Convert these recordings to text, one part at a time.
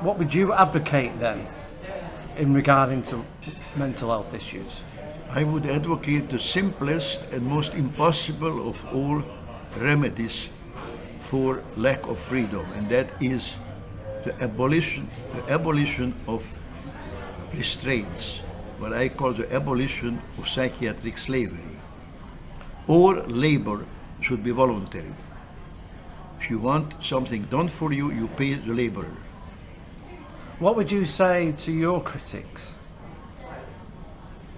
What would you advocate then in regarding to mental health issues? I would advocate the simplest and most impossible of all remedies for lack of freedom, and that is the abolition of restraints, what I call the abolition of psychiatric slavery. All labor should be voluntary. If you want something done for you, you pay the laborer. What would you say to your critics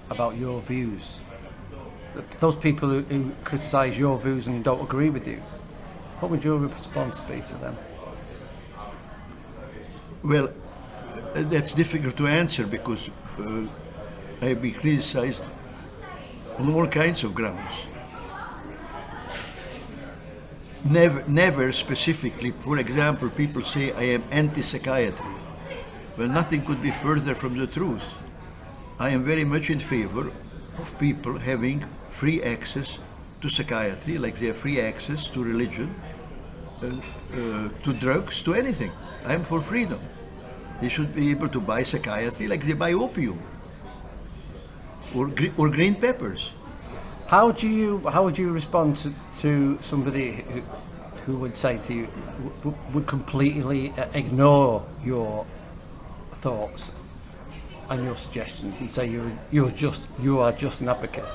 about your views? Those people who criticise your views and don't agree with you, what would your response be to them? Well, that's difficult to answer because I've been criticized on all kinds of grounds. Never specifically. For example, people say I am anti-psychiatry. Well, nothing could be further from the truth. I am very much in favor of people having free access to psychiatry, like they have free access to religion, to drugs, to anything. I am for freedom. They should be able to buy psychiatry like they buy opium or green peppers. How would you respond to somebody who would say to you, would completely ignore your thoughts and your suggestions and say you are just an advocate?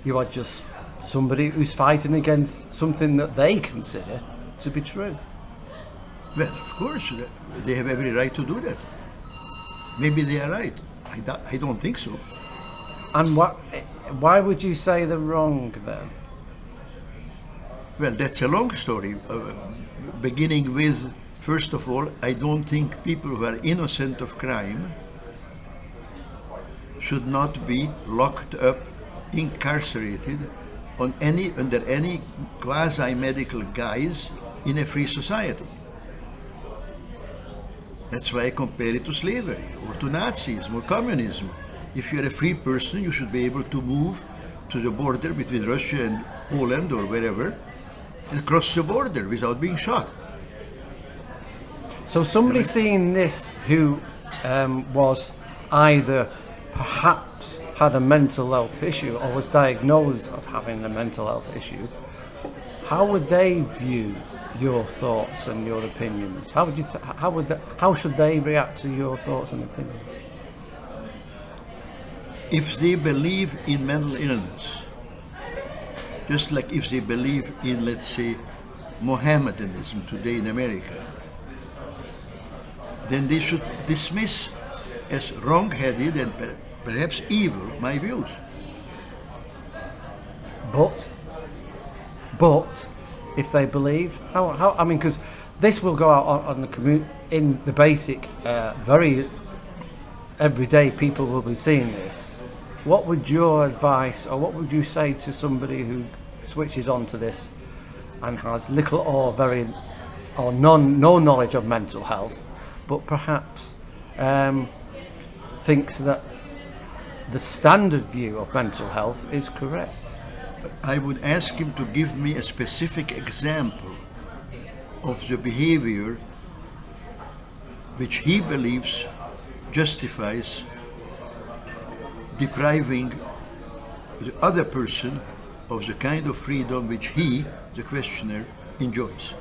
You are just somebody who's fighting against something that they consider to be true. Well, of course, they have every right to do that. Maybe they are right. I don't think so. And why would you say they're wrong then? Well, that's a long story. Beginning with, first of all, I don't think people who are innocent of crime should not be locked up, incarcerated, under any quasi-medical guise in a free society. That's why I compare it to slavery, or to Nazism, or communism. If you're a free person, you should be able to move to the border between Russia and Poland or wherever, and cross the border without being shot. So somebody seeing this who was either perhaps had a mental health issue or was diagnosed of having a mental health issue, how would they view your thoughts and your opinions? How should they react to your thoughts and opinions? If they believe in mental illness, just like if they believe in, let's say, Mohammedanism today in America, then they should dismiss as wrong-headed and perhaps evil my views. But if they believe, how? I mean, because this will go out on the in the basic, very everyday people will be seeing this. What would your advice, or what would you say to somebody who switches onto this and has little or no knowledge of mental health, but perhaps thinks that the standard view of mental health is correct? I would ask him to give me a specific example of the behavior which he believes justifies depriving the other person of the kind of freedom which he, the questioner, enjoys.